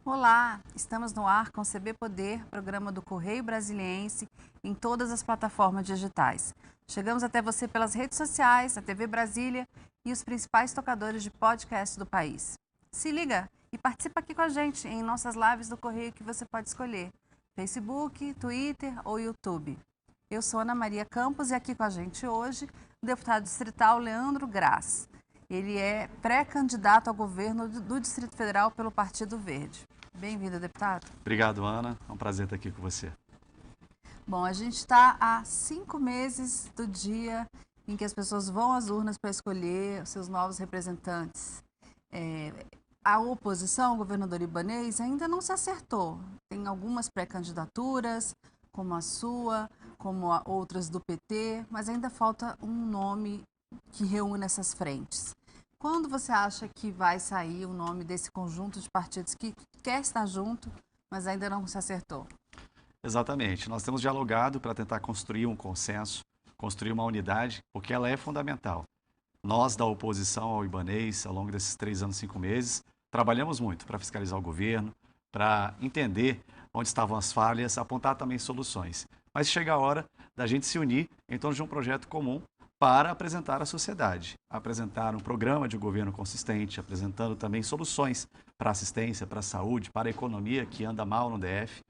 Olá, estamos no ar com CB Poder, programa do Correio Brasiliense, em todas as plataformas digitais. Chegamos até você pelas redes sociais, a TV Brasília e os principais tocadores de podcast do país. Se liga e participa aqui com a gente em nossas lives do Correio que você pode escolher: Facebook, Twitter ou YouTube. Eu sou Ana Maria Campos e aqui com a gente hoje o deputado distrital Leandro Graz. Ele é pré-candidato ao governo do Distrito Federal pelo Partido Verde. Bem-vindo, deputado. Obrigado, Ana. É um prazer estar aqui com você. Bom, a gente está há 5 meses do dia em que as pessoas vão às urnas para escolher os seus novos representantes. A oposição ao governador Ibanez ainda não se acertou. Tem algumas pré-candidaturas, como a sua, como outras do PT, mas ainda falta um nome que reúne essas frentes. Quando você acha que vai sair o nome desse conjunto de partidos que quer estar junto, mas ainda não se acertou? Exatamente. Nós temos dialogado para tentar construir um consenso, construir uma unidade, porque ela é fundamental. Nós, da oposição ao Ibanez, ao longo desses 3 anos e 5 meses, trabalhamos muito para fiscalizar o governo, para entender onde estavam as falhas, apontar também soluções. Mas chega a hora da gente se unir em torno de um projeto comum para apresentar à sociedade, apresentar um programa de governo consistente, apresentando também soluções para a assistência, para a saúde, para a economia que anda mal no DF.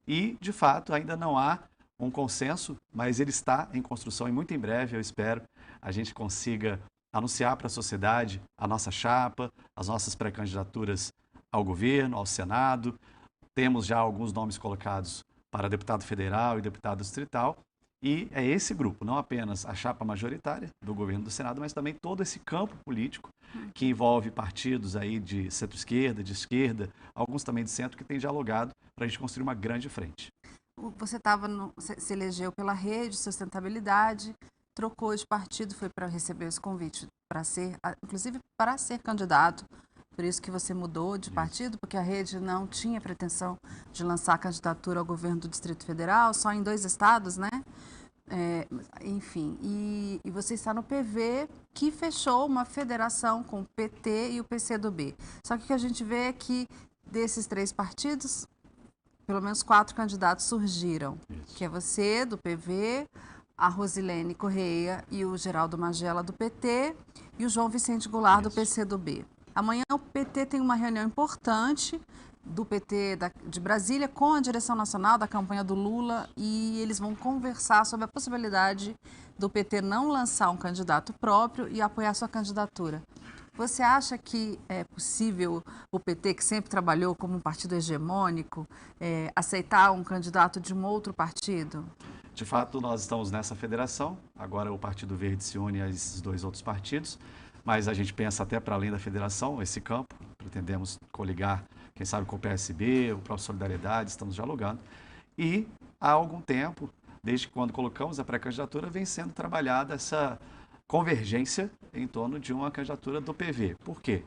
E, de fato, ainda não há um consenso, mas ele está em construção e muito em breve, eu espero, a gente consiga anunciar para a sociedade a nossa chapa, as nossas pré-candidaturas ao governo, ao Senado. Temos já alguns nomes colocados para deputado federal e deputado distrital. E é esse grupo, não apenas a chapa majoritária do governo do Senado, mas também todo esse campo político que envolve partidos aí de centro-esquerda, de esquerda, alguns também de centro, que tem dialogado para a gente construir uma grande frente. Você se elegeu pela Rede Sustentabilidade, trocou de partido, foi para receber esse convite para ser, inclusive para ser candidato. Por isso que você mudou de partido, porque a Rede não tinha pretensão de lançar candidatura ao governo do Distrito Federal, só em 2 estados, né? Enfim, e você está no PV, que fechou uma federação com o PT e o PCdoB. Só que o que a gente vê é que desses 3 partidos, pelo menos 4 candidatos surgiram, que é você, do PV, a Rosilene Correia e o Geraldo Magela, do PT, e o João Vicente Goulart, do PCdoB. Amanhã o PT tem uma reunião importante do PT de Brasília com a direção nacional da campanha do Lula e eles vão conversar sobre a possibilidade do PT não lançar um candidato próprio e apoiar sua candidatura. Você acha que é possível o PT, que sempre trabalhou como um partido hegemônico, aceitar um candidato de um outro partido? De fato, nós estamos nessa federação. Agora o Partido Verde se une a esses 2 outros partidos, mas a gente pensa até para além da federação, esse campo. Pretendemos coligar, quem sabe, com o PSB, o próprio Solidariedade, estamos dialogando. E há algum tempo, desde quando colocamos a pré-candidatura, vem sendo trabalhada essa convergência em torno de uma candidatura do PV. Por quê?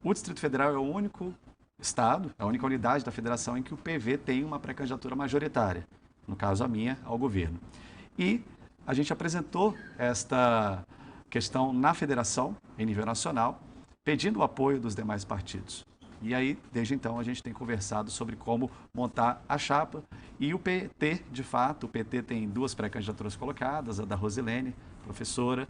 O Distrito Federal é o único estado, a única unidade da federação em que o PV tem uma pré-candidatura majoritária, no caso a minha, ao governo. E a gente apresentou esta questão na federação, em nível nacional, pedindo o apoio dos demais partidos. E aí, desde então, a gente tem conversado sobre como montar a chapa. E o PT, de fato, o PT tem 2 pré-candidaturas colocadas, a da Rosilene, professora,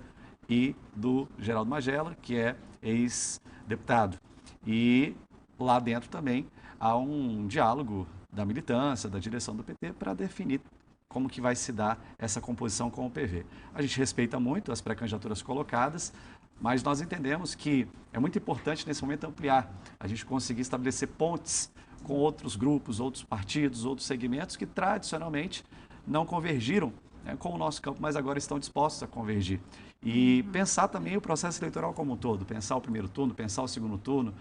e do Geraldo Magela, que é ex-deputado. E lá dentro também há um diálogo da militância, da direção do PT, para definir como que vai se dar essa composição com o PV. A gente respeita muito as pré-candidaturas colocadas, mas nós entendemos que é muito importante nesse momento ampliar, a gente conseguir estabelecer pontes com outros grupos, outros partidos, outros segmentos que tradicionalmente não convergiram, né, com o nosso campo, mas agora estão dispostos a convergir. E pensar também o processo eleitoral como um todo, pensar o primeiro turno, pensar o segundo turno.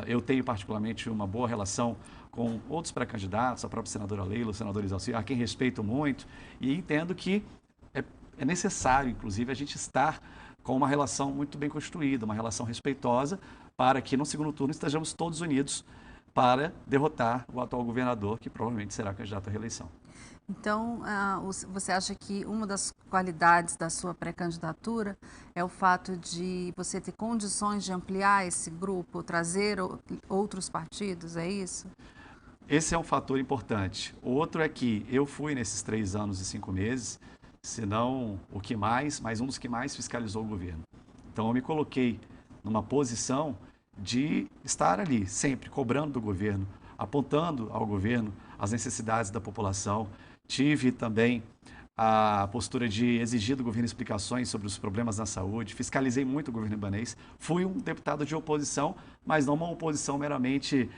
Eu tenho particularmente uma boa relação com outros pré-candidatos, a própria senadora Leila, o senador Isalci, a quem respeito muito, e entendo que é necessário, inclusive, a gente estar com uma relação muito bem construída, uma relação respeitosa, para que no segundo turno estejamos todos unidos para derrotar o atual governador, que provavelmente será candidato à reeleição. Então, você acha que uma das qualidades da sua pré-candidatura é o fato de você ter condições de ampliar esse grupo, trazer outros partidos, é isso? Esse é um fator importante. O outro é que eu fui nesses 3 anos e 5 meses, se não o que mais, mas um dos que mais fiscalizou o governo. Então eu me coloquei numa posição de estar ali, sempre cobrando do governo, apontando ao governo as necessidades da população. Tive também a postura de exigir do governo explicações sobre os problemas na saúde, fiscalizei muito o governo libanês, fui um deputado de oposição, mas não uma oposição meramente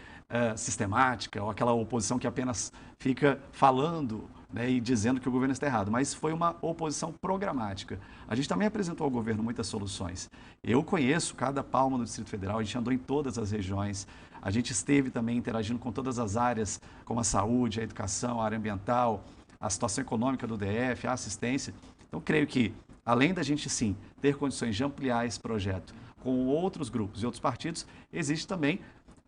sistemática, ou aquela oposição que apenas fica falando, né, e dizendo que o governo está errado, mas foi uma oposição programática. A gente também apresentou ao governo muitas soluções. Eu conheço cada palma do Distrito Federal, a gente andou em todas as regiões, a gente esteve também interagindo com todas as áreas, como a saúde, a educação, a área ambiental, a situação econômica do DF, a assistência. Então, creio que, além da gente, sim, ter condições de ampliar esse projeto com outros grupos e outros partidos, existe também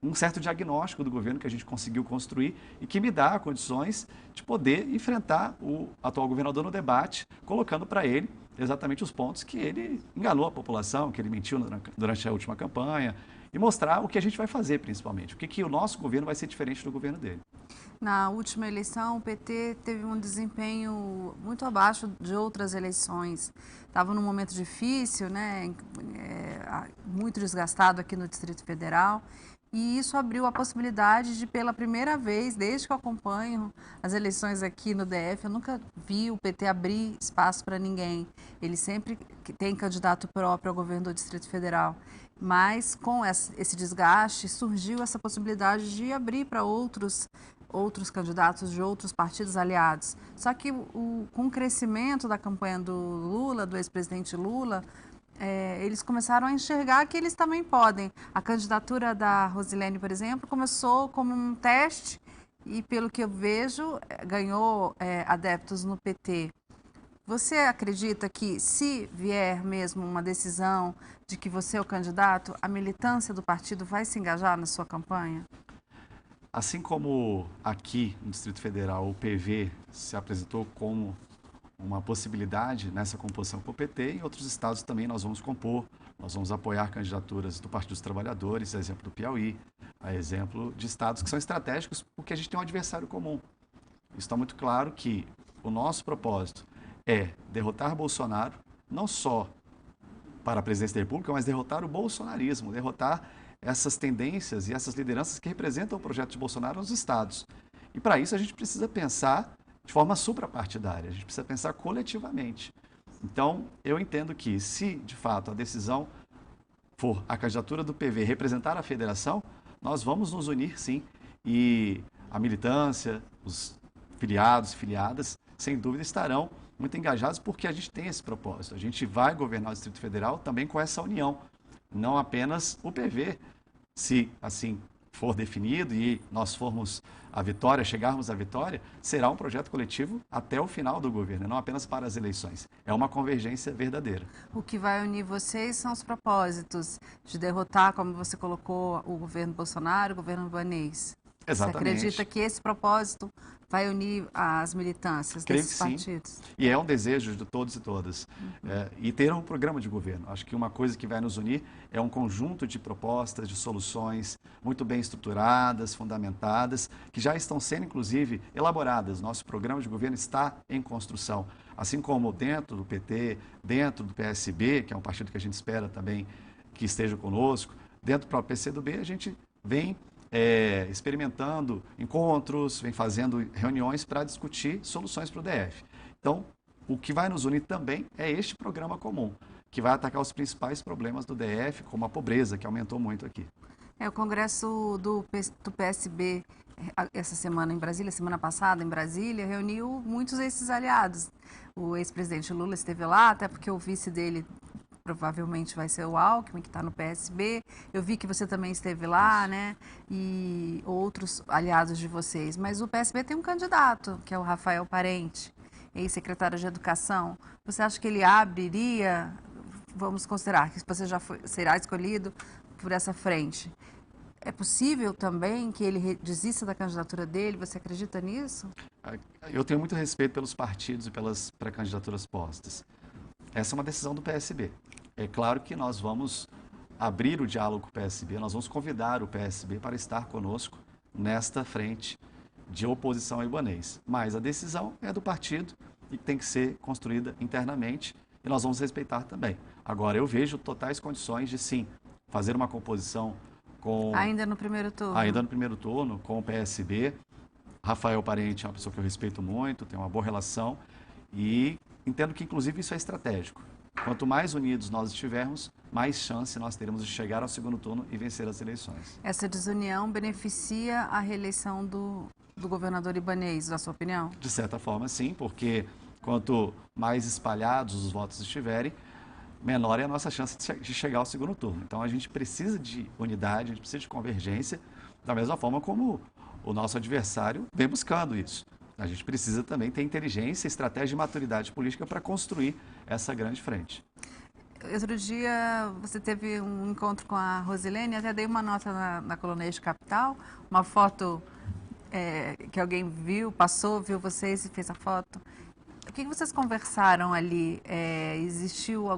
um certo diagnóstico do governo que a gente conseguiu construir e que me dá condições de poder enfrentar o atual governador no debate, colocando para ele exatamente os pontos que ele enganou a população, que ele mentiu durante a última campanha, e mostrar o que a gente vai fazer, principalmente. O que o nosso governo vai ser diferente do governo dele. Na última eleição, o PT teve um desempenho muito abaixo de outras eleições. Estava num momento difícil, né? Muito desgastado aqui no Distrito Federal. E isso abriu a possibilidade de, pela primeira vez, desde que eu acompanho as eleições aqui no DF, eu nunca vi o PT abrir espaço para ninguém. Ele sempre tem candidato próprio ao governo do Distrito Federal. Mas com esse desgaste, surgiu essa possibilidade de abrir para outros candidatos de outros partidos aliados. Só que com o crescimento da campanha do Lula, do ex-presidente Lula, eles começaram a enxergar que eles também podem. A candidatura da Rosilene, por exemplo, começou como um teste e, pelo que eu vejo, ganhou adeptos no PT. Você acredita que, se vier mesmo uma decisão de que você é o candidato, a militância do partido vai se engajar na sua campanha? Assim como aqui no Distrito Federal o PV se apresentou como uma possibilidade nessa composição com o PT, em outros estados também nós vamos compor, nós vamos apoiar candidaturas do Partido dos Trabalhadores, a exemplo do Piauí, a exemplo de estados que são estratégicos porque a gente tem um adversário comum. Está muito claro que o nosso propósito é derrotar Bolsonaro, não só para a presidência da República, mas derrotar o bolsonarismo, derrotar essas tendências e essas lideranças que representam o projeto de Bolsonaro nos estados. E para isso a gente precisa pensar de forma suprapartidária, a gente precisa pensar coletivamente. Então, eu entendo que, se de fato a decisão for a candidatura do PV representar a federação, nós vamos nos unir sim, e a militância, os filiados e filiadas, sem dúvida estarão muito engajados porque a gente tem esse propósito. A gente vai governar o Distrito Federal também com essa união, não apenas o PV, se assim for definido e nós formos à vitória, chegarmos à vitória, será um projeto coletivo até o final do governo, não apenas para as eleições. É uma convergência verdadeira. O que vai unir vocês são os propósitos de derrotar, como você colocou, o governo Bolsonaro, o governo libanês. Exatamente. Você acredita que esse propósito vai unir as militâncias desses partidos? Sim. E é um desejo de todos e todas. E ter um programa de governo. Acho que uma coisa que vai nos unir é um conjunto de propostas, de soluções muito bem estruturadas, fundamentadas, que já estão sendo, inclusive, elaboradas. Nosso programa de governo está em construção. Assim como dentro do PT, dentro do PSB, que é um partido que a gente espera também que esteja conosco, dentro do próprio PCdoB, a gente vem experimentando encontros, vem fazendo reuniões para discutir soluções para o DF. Então, o que vai nos unir também é este programa comum, que vai atacar os principais problemas do DF, como a pobreza, que aumentou muito aqui. O Congresso do PSB, essa semana em Brasília, semana passada em Brasília, reuniu muitos desses aliados. O ex-presidente Lula esteve lá, até porque o vice dele provavelmente vai ser o Alckmin, que está no PSB. Eu vi que você também esteve lá, né? E outros aliados de vocês. Mas o PSB tem um candidato, que é o Rafael Parente, ex-secretário de Educação. Você acha que ele abriria, vamos considerar que você já será escolhido por essa frente, É possível também que ele desista da candidatura dele? Você acredita nisso? Eu tenho muito respeito pelos partidos e pelas pré-candidaturas postas. Essa é uma decisão do PSB. É claro que nós vamos abrir o diálogo com o PSB, nós vamos convidar o PSB para estar conosco nesta frente de oposição ao Ibanez. Mas a decisão é do partido e tem que ser construída internamente e nós vamos respeitar também. Agora, eu vejo totais condições de, sim, fazer uma composição com... Ainda no primeiro turno? Ainda no primeiro turno, com o PSB. Rafael Parente é uma pessoa que eu respeito muito, tenho uma boa relação e entendo que, inclusive, isso é estratégico. Quanto mais unidos nós estivermos, mais chance nós teremos de chegar ao segundo turno e vencer as eleições. Essa desunião beneficia a reeleição do governador Ibanez, na sua opinião? De certa forma, sim, porque quanto mais espalhados os votos estiverem, menor é a nossa chance de chegar ao segundo turno. Então, a gente precisa de unidade, a gente precisa de convergência, da mesma forma como o nosso adversário vem buscando isso. A gente precisa também ter inteligência, estratégia e maturidade política para construir essa grande frente. Outro dia você teve um encontro com a Rosilene, até dei uma nota na coluna Eixo Capital, uma foto que alguém viu, passou, viu vocês e fez a foto. O que vocês conversaram ali? Existiu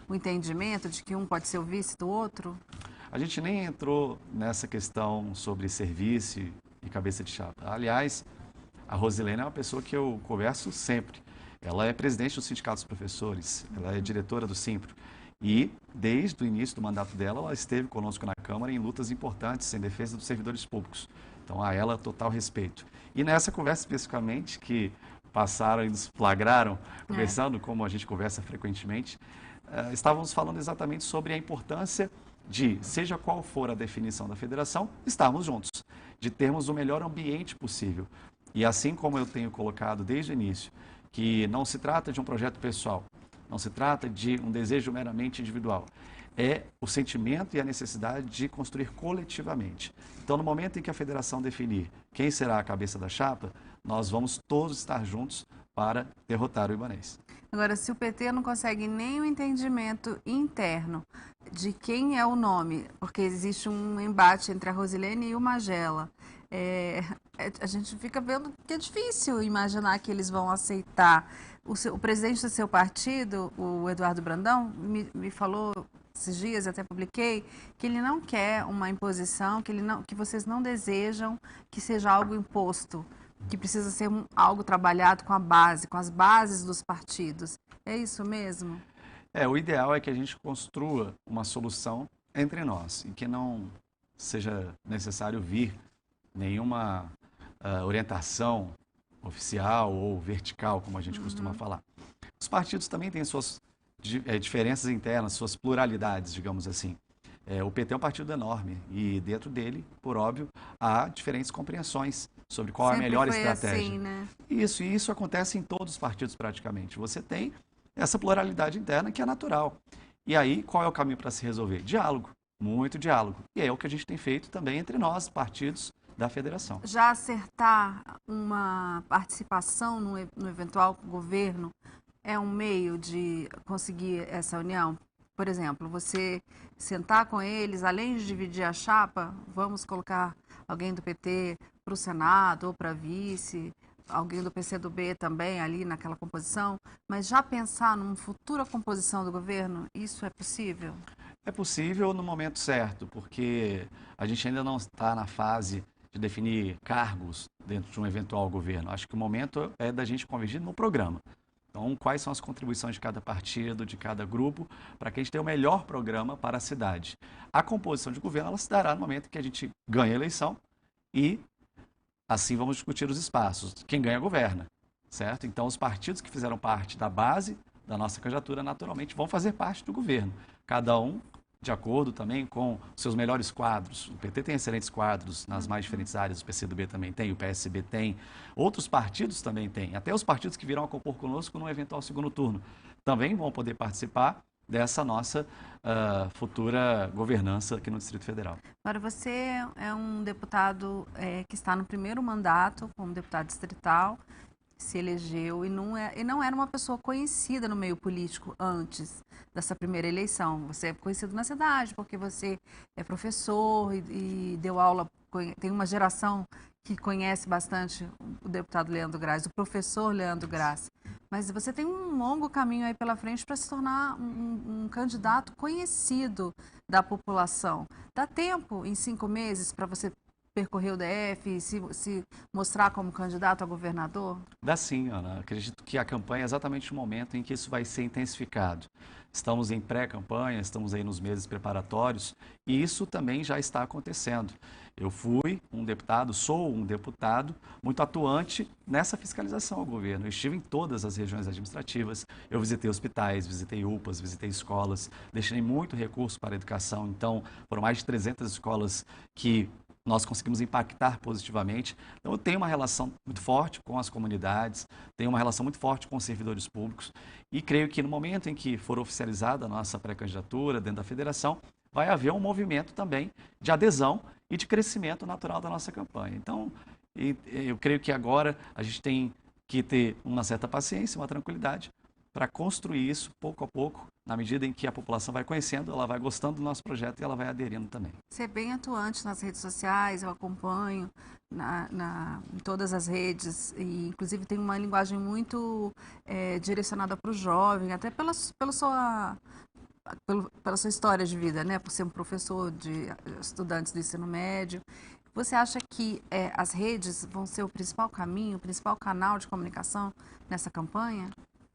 um entendimento de que um pode ser o vice do outro? A gente nem entrou nessa questão sobre serviço e cabeça de chapa. Aliás, a Rosilene é uma pessoa que eu converso sempre. Ela é presidente do Sindicato dos Professores, ela é diretora do Simpro. E, desde o início do mandato dela, ela esteve conosco na Câmara em lutas importantes em defesa dos servidores públicos. Então, a ela, total respeito. E nessa conversa especificamente, que passaram e nos flagraram, conversando, como a gente conversa frequentemente, estávamos falando exatamente sobre a importância de, seja qual for a definição da federação, estarmos juntos, de termos o melhor ambiente possível. E assim como eu tenho colocado desde o início, que não se trata de um projeto pessoal, não se trata de um desejo meramente individual, é o sentimento e a necessidade de construir coletivamente. Então, no momento em que a federação definir quem será a cabeça da chapa, nós vamos todos estar juntos para derrotar o Ibanez. Agora, se o PT não consegue nem o entendimento interno de quem é o nome, porque existe um embate entre a Rosilene e o Magela, a gente fica vendo que é difícil imaginar que eles vão aceitar. O presidente do seu partido, o Eduardo Brandão, me falou esses dias, até publiquei, que ele não quer uma imposição, que vocês não desejam que seja algo imposto, que precisa ser algo trabalhado com a base, com as bases dos partidos. É isso mesmo? O ideal é que a gente construa uma solução entre nós e que não seja necessário vir nenhuma orientação oficial ou vertical, como a gente costuma falar. Os partidos também têm suas diferenças internas, suas pluralidades, digamos assim. O PT é um partido enorme e dentro dele, por óbvio, há diferentes compreensões sobre qual é a melhor estratégia. Assim, né? Isso acontece em todos os partidos praticamente. Você tem essa pluralidade interna que é natural. E aí, qual é o caminho para se resolver? Diálogo, muito diálogo. E é o que a gente tem feito também entre nós, partidos da federação. Já acertar uma participação no eventual governo é um meio de conseguir essa união? Por exemplo, você sentar com eles, além de dividir a chapa, vamos colocar alguém do PT para o Senado ou para vice, alguém do PCdoB também ali naquela composição, mas já pensar numa futura composição do governo, isso é possível? É possível no momento certo, porque a gente ainda não está na fase de definir cargos dentro de um eventual governo. Acho que o momento é da gente convergir no programa. Então, quais são as contribuições de cada partido, de cada grupo, para que a gente tenha o melhor programa para a cidade. A composição de governo ela se dará no momento que a gente ganha a eleição e assim vamos discutir os espaços. Quem ganha, governa, certo? Então, os partidos que fizeram parte da base da nossa candidatura, naturalmente, vão fazer parte do governo. Cada um de acordo também com seus melhores quadros. O PT tem excelentes quadros nas mais diferentes áreas, o PCdoB também tem, o PSB tem, outros partidos também têm, até os partidos que virão a compor conosco num eventual segundo turno também vão poder participar dessa nossa futura governança aqui no Distrito Federal. Agora, você é um deputado que está no primeiro mandato como deputado distrital, se elegeu e não era uma pessoa conhecida no meio político antes dessa primeira eleição. Você é conhecido na cidade porque você é professor e deu aula, tem uma geração que conhece bastante o deputado Leandro Graça, o professor Leandro Graça. Mas você tem um longo caminho aí pela frente para se tornar um candidato conhecido da população. Dá tempo, em 5 meses, para você percorrer o DF e se mostrar como candidato a governador? Dá sim, Ana. Acredito que a campanha é exatamente o momento em que isso vai ser intensificado. Estamos em pré-campanha, estamos aí nos meses preparatórios e isso também já está acontecendo. Eu fui um deputado, sou um deputado muito atuante nessa fiscalização ao governo. Eu estive em todas as regiões administrativas, eu visitei hospitais, visitei UPAs, visitei escolas, destinei muito recurso para a educação. Então, foram mais de 300 escolas que nós conseguimos impactar positivamente. Então, eu tenho uma relação muito forte com as comunidades, tenho uma relação muito forte com os servidores públicos e creio que no momento em que for oficializada a nossa pré-candidatura dentro da federação, vai haver um movimento também de adesão e de crescimento natural da nossa campanha. Então, eu creio que agora a gente tem que ter uma certa paciência, uma tranquilidade para construir isso pouco a pouco, na medida em que a população vai conhecendo, ela vai gostando do nosso projeto e ela vai aderindo também. Você é bem atuante nas redes sociais, eu acompanho em todas as redes, e inclusive tem uma linguagem muito direcionada para o jovem, até pela sua história de vida, né? Por ser um professor de estudantes do ensino médio. Você acha que as redes vão ser o principal caminho, o principal canal de comunicação nessa campanha?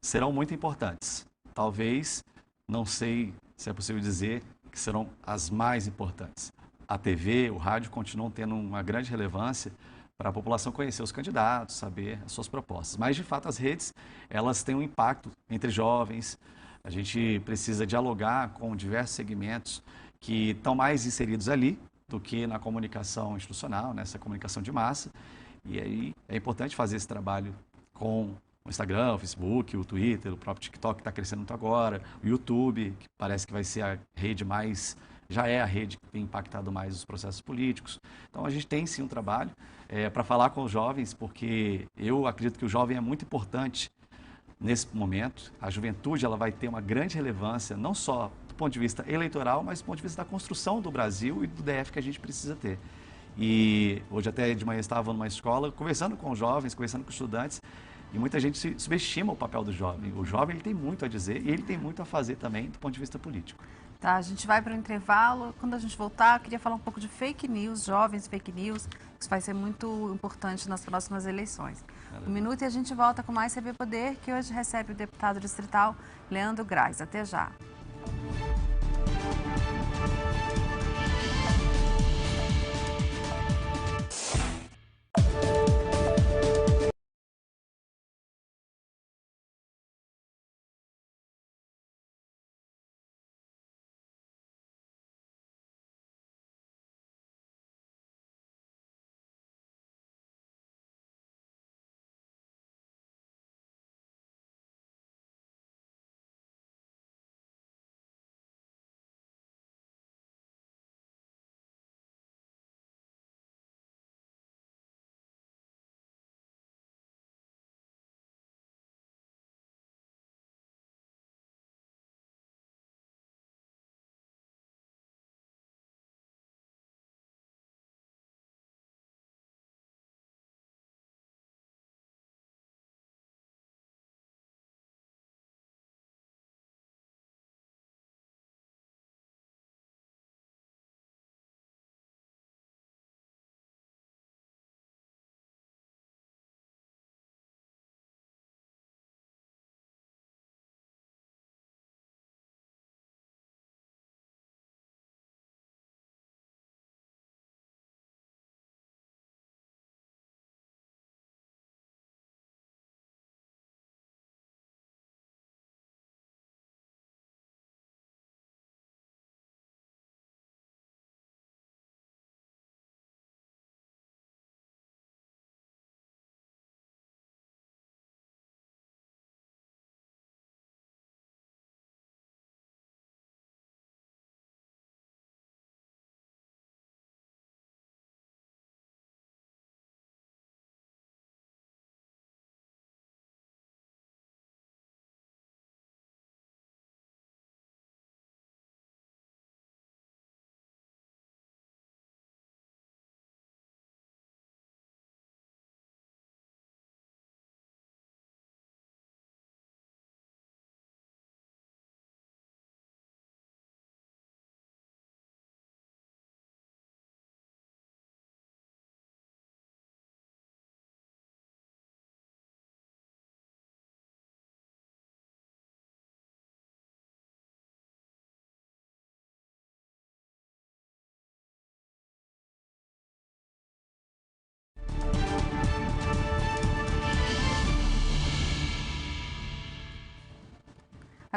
Serão muito importantes. Talvez, não sei se é possível dizer, que serão as mais importantes. A TV, o rádio continuam tendo uma grande relevância para a população conhecer os candidatos, saber as suas propostas. Mas, de fato, as redes, elas têm um impacto entre jovens. A gente precisa dialogar com diversos segmentos que estão mais inseridos ali do que na comunicação institucional, nessa comunicação de massa. E aí é importante fazer esse trabalho com o Instagram, o Facebook, o Twitter, o próprio TikTok que está crescendo muito agora, o YouTube, que parece que vai ser a rede mais, já é a rede que tem impactado mais os processos políticos. Então a gente tem sim um trabalho para falar com os jovens, porque eu acredito que o jovem é muito importante nesse momento. A juventude ela vai ter uma grande relevância, não só do ponto de vista eleitoral, mas do ponto de vista da construção do Brasil e do DF que a gente precisa ter. E hoje até de manhã estava numa escola, conversando com jovens, conversando com estudantes, e muita gente subestima o papel do jovem. O jovem ele tem muito a dizer e ele tem muito a fazer também do ponto de vista político. Tá, a gente vai para o intervalo. Quando a gente voltar, eu queria falar um pouco de fake news, jovens fake news. Isso vai ser muito importante nas próximas eleições. Um minuto e a gente volta com mais CB Poder, que hoje recebe o deputado distrital Leandro Graça. Até já.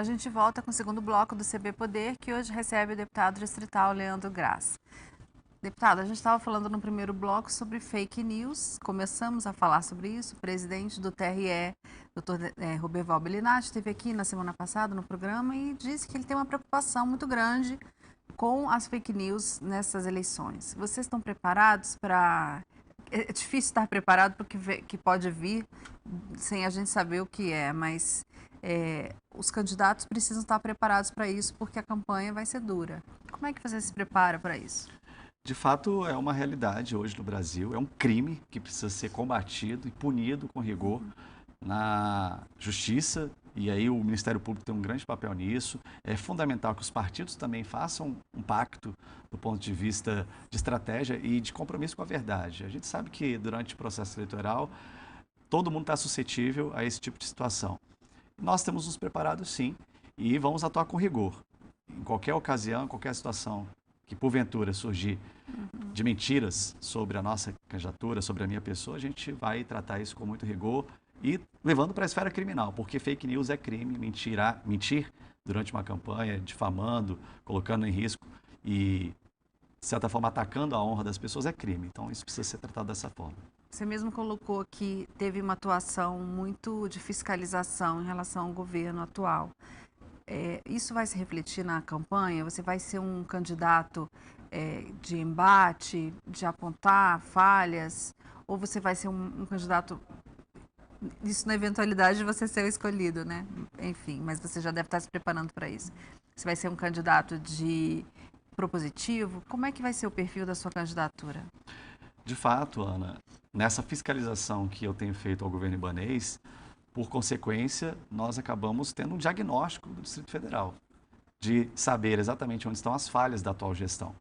A gente volta com o segundo bloco do CB Poder, que hoje recebe o deputado distrital Leandro Graça. Deputado, a gente estava falando no primeiro bloco sobre fake news, começamos a falar sobre isso. O presidente do TRE, doutor Roberval Bellinati, esteve aqui na semana passada no programa e disse que ele tem uma preocupação muito grande com as fake news nessas eleições. Vocês estão preparados para... É difícil estar preparado porque que pode vir sem a gente saber o que é, mas os candidatos precisam estar preparados para isso porque a campanha vai ser dura. Como é que você se prepara para isso? De fato, é uma realidade hoje no Brasil, é um crime que precisa ser combatido e punido com rigor na justiça, e aí o Ministério Público tem um grande papel nisso. É fundamental que os partidos também façam um pacto do ponto de vista de estratégia e de compromisso com a verdade. A gente sabe que durante o processo eleitoral todo mundo está suscetível a esse tipo de situação. Nós temos nos preparado sim e vamos atuar com rigor. Em qualquer ocasião, em qualquer situação que porventura surgir de mentiras sobre a nossa candidatura, sobre a minha pessoa, a gente vai tratar isso com muito rigor e levando para a esfera criminal, porque fake news é crime, mentir durante uma campanha, difamando, colocando em risco e, de certa forma, atacando a honra das pessoas é crime. Então, isso precisa ser tratado dessa forma. Você mesmo colocou que teve uma atuação muito de fiscalização em relação ao governo atual. Isso vai se refletir na campanha? Você vai ser um candidato de embate, de apontar falhas? Ou você vai ser um candidato, isso na eventualidade de você ser o escolhido, né? Enfim, mas você já deve estar se preparando para isso. Você vai ser um candidato de propositivo? Como é que vai ser o perfil da sua candidatura? De fato, Ana, nessa fiscalização que eu tenho feito ao governo ibanês, por consequência, nós acabamos tendo um diagnóstico do Distrito Federal, de saber exatamente onde estão as falhas da atual gestão.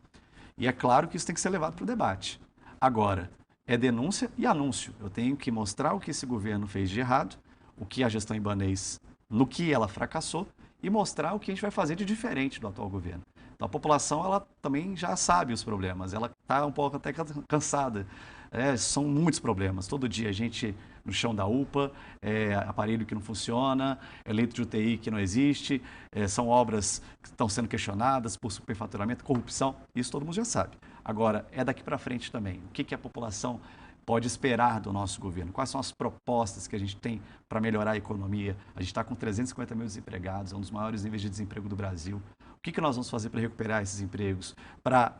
E é claro que isso tem que ser levado para o debate. Agora, é denúncia e anúncio. Eu tenho que mostrar o que esse governo fez de errado, o que a gestão ibanês, no que ela fracassou, e mostrar o que a gente vai fazer de diferente do atual governo. Então, a população ela também já sabe os problemas, ela está um pouco até cansada. São muitos problemas. Todo dia a gente no chão da UPA, aparelho que não funciona, leito de UTI que não existe, são obras que estão sendo questionadas por superfaturamento, corrupção, isso todo mundo já sabe. Agora, é daqui para frente também. O que a população pode esperar do nosso governo? Quais são as propostas que a gente tem para melhorar a economia? A gente está com 350 mil desempregados, é um dos maiores níveis de desemprego do Brasil. O que nós vamos fazer para recuperar esses empregos? Para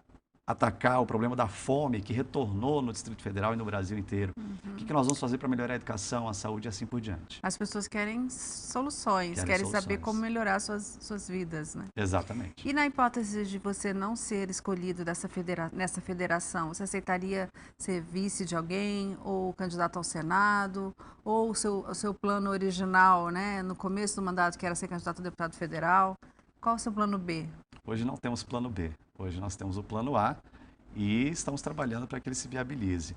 atacar o problema da fome que retornou no Distrito Federal e no Brasil inteiro. O que nós vamos fazer para melhorar a educação, a saúde e assim por diante. As pessoas querem soluções, querem saber como melhorar suas vidas, né? Exatamente. E na hipótese de você não ser escolhido nessa federação, você aceitaria ser vice de alguém, ou candidato ao Senado, ou o seu plano original, né, no começo do mandato, que era ser candidato a deputado federal? Qual é o seu plano B? Hoje não temos plano B. Hoje nós temos o plano A e estamos trabalhando para que ele se viabilize.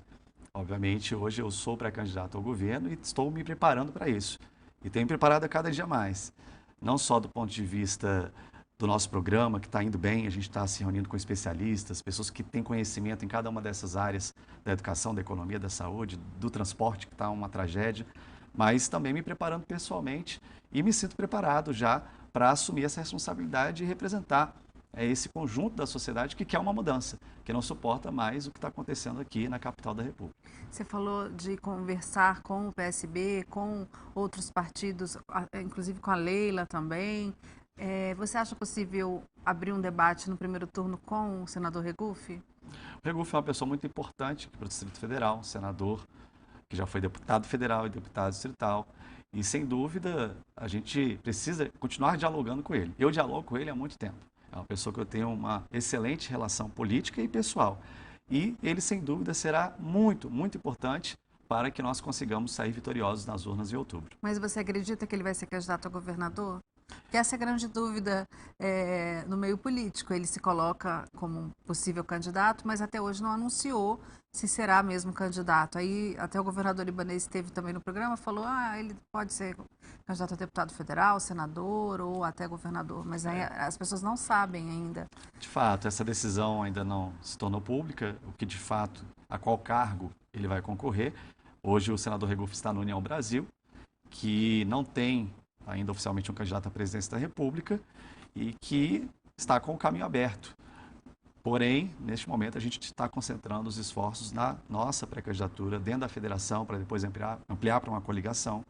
Obviamente, hoje eu sou pré-candidato ao governo e estou me preparando para isso. E tenho me preparado a cada dia mais. Não só do ponto de vista do nosso programa, que está indo bem, a gente está se reunindo com especialistas, pessoas que têm conhecimento em cada uma dessas áreas da educação, da economia, da saúde, do transporte, que está uma tragédia, mas também me preparando pessoalmente e me sinto preparado já para assumir essa responsabilidade e representar esse conjunto da sociedade que quer uma mudança, que não suporta mais o que está acontecendo aqui na capital da República. Você falou de conversar com o PSB, com outros partidos, inclusive com a Leila também. Você acha possível abrir um debate no primeiro turno com o senador Regufe? O Regufe é uma pessoa muito importante para o Distrito Federal, um senador que já foi deputado federal e deputado distrital. E, sem dúvida, a gente precisa continuar dialogando com ele. Eu dialogo com ele há muito tempo. É uma pessoa que eu tenho uma excelente relação política e pessoal. E ele, sem dúvida, será muito, muito importante para que nós consigamos sair vitoriosos nas urnas em outubro. Mas você acredita que ele vai ser candidato a governador? Que essa é a grande dúvida no meio político. Ele se coloca como um possível candidato, mas até hoje não anunciou se será mesmo candidato. Aí até o governador ibanês esteve também no programa, falou ele pode ser candidato a deputado federal, senador ou até governador, mas aí as pessoas não sabem ainda. De fato, essa decisão ainda não se tornou pública, o que de fato, a qual cargo ele vai concorrer. Hoje o senador Regufe está no União Brasil, que não tem ainda oficialmente um candidato à presidência da República e que está com o caminho aberto. Porém, neste momento, a gente está concentrando os esforços na nossa pré-candidatura dentro da federação, para depois ampliar para uma coligação.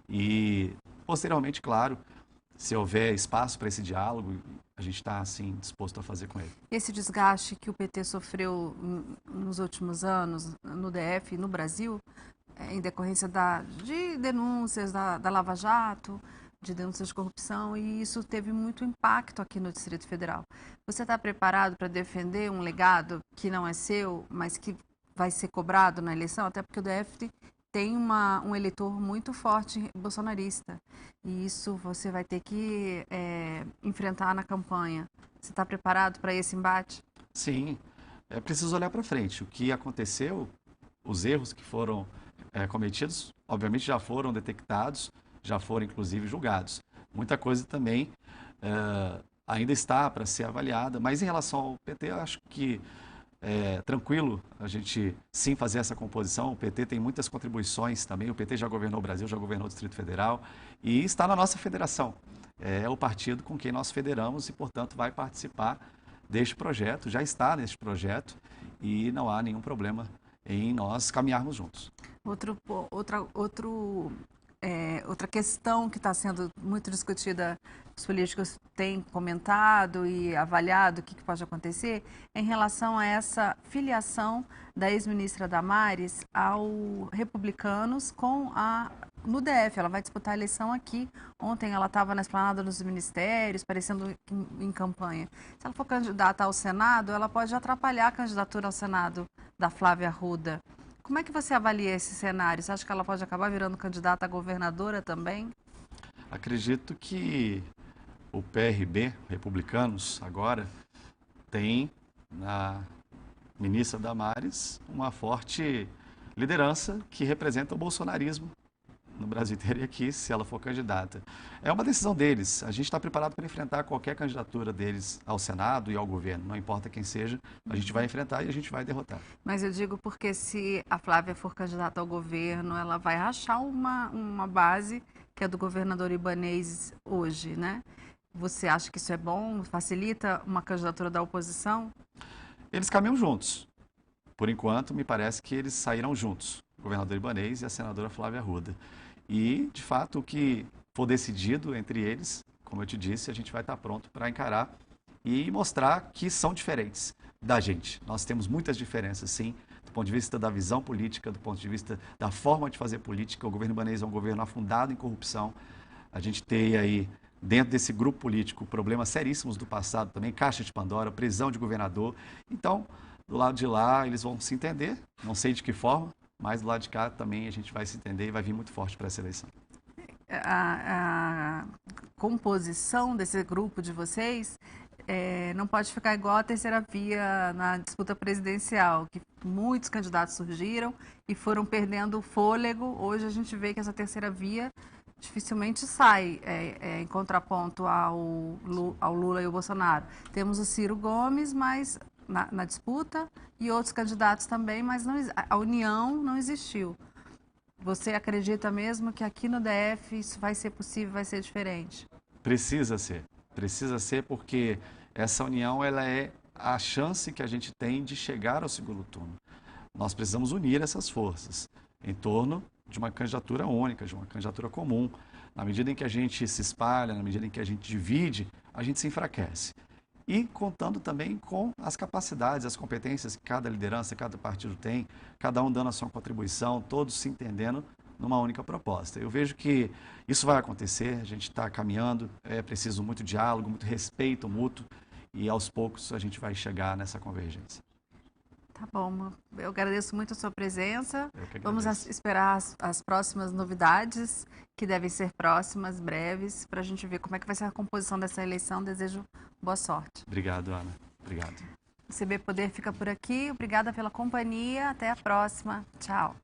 E, posteriormente, claro, se houver espaço para esse diálogo, a gente está, assim, disposto a fazer com ele. Esse desgaste que o PT sofreu nos últimos anos, no DF e no Brasil, em decorrência de denúncias da Lava Jato, de denúncias de corrupção, e isso teve muito impacto aqui no Distrito Federal. Você está preparado para defender um legado que não é seu, mas que vai ser cobrado na eleição? Até porque o DF tem um eleitor muito forte bolsonarista, e isso você vai ter que enfrentar na campanha. Você está preparado para esse embate? Sim, é preciso olhar para frente. O que aconteceu, os erros que foram cometidos, obviamente já foram detectados, já foram inclusive julgados. Muita coisa também ainda está para ser avaliada, mas em relação ao PT, eu acho que tranquilo a gente sim fazer essa composição. O PT tem muitas contribuições também, o PT já governou o Brasil, já governou o Distrito Federal e está na nossa federação. É o partido com quem nós federamos e, portanto, vai participar deste projeto, já está neste projeto e não há nenhum problema em nós caminharmos juntos. Outra questão que está sendo muito discutida, os políticos têm comentado e avaliado o que pode acontecer, é em relação a essa filiação da ex-ministra Damares ao Republicanos no DF. Ela vai disputar a eleição aqui. Ontem ela estava na esplanada dos ministérios, parecendo em campanha. Se ela for candidata ao Senado, ela pode atrapalhar a candidatura ao Senado da Flávia Arruda. Como é que você avalia esse cenário? Você acha que ela pode acabar virando candidata a governadora também? Acredito que o PRB, Republicanos, agora, tem na ministra Damares uma forte liderança que representa o bolsonarismo no Brasil inteiro e aqui, se ela for candidata. É uma decisão deles. A gente está preparado para enfrentar qualquer candidatura deles ao Senado e ao governo. Não importa quem seja, a gente vai enfrentar e a gente vai derrotar. Mas eu digo porque se a Flávia for candidata ao governo, ela vai rachar uma base que é do governador Ibanez hoje, né? Você acha que isso é bom? Facilita uma candidatura da oposição? Eles caminham juntos. Por enquanto, me parece que eles saíram juntos, o governador Ibanez e a senadora Flávia Arruda. E, de fato, o que for decidido entre eles, como eu te disse, a gente vai estar pronto para encarar e mostrar que são diferentes da gente. Nós temos muitas diferenças, sim, do ponto de vista da visão política, do ponto de vista da forma de fazer política. O governo Ibanez é um governo afundado em corrupção. A gente tem aí, dentro desse grupo político, problemas seríssimos do passado também, Caixa de Pandora, prisão de governador. Então, do lado de lá, eles vão se entender, não sei de que forma, mas do lado de cá também a gente vai se entender e vai vir muito forte para essa eleição. A composição desse grupo de vocês não pode ficar igual a terceira via na disputa presidencial, que muitos candidatos surgiram e foram perdendo o fôlego. Hoje a gente vê que essa terceira via dificilmente sai em contraponto ao Lula e o Bolsonaro. Temos o Ciro Gomes, mas na disputa, e outros candidatos também, mas a união não existiu. Você acredita mesmo que aqui no DF isso vai ser possível, vai ser diferente? Precisa ser porque essa união ela é a chance que a gente tem de chegar ao segundo turno. Nós precisamos unir essas forças em torno de uma candidatura única, de uma candidatura comum. Na medida em que a gente se espalha, na medida em que a gente divide, a gente se enfraquece. E contando também com as capacidades, as competências que cada liderança, cada partido tem, cada um dando a sua contribuição, todos se entendendo numa única proposta. Eu vejo que isso vai acontecer, a gente está caminhando, é preciso muito diálogo, muito respeito mútuo e aos poucos a gente vai chegar nessa convergência. Tá bom, eu agradeço muito a sua presença. Vamos esperar as próximas novidades, que devem ser próximas, breves, para a gente ver como é que vai ser a composição dessa eleição. Desejo boa sorte. Obrigado, Ana. Obrigado. O CB Poder fica por aqui. Obrigada pela companhia. Até a próxima. Tchau.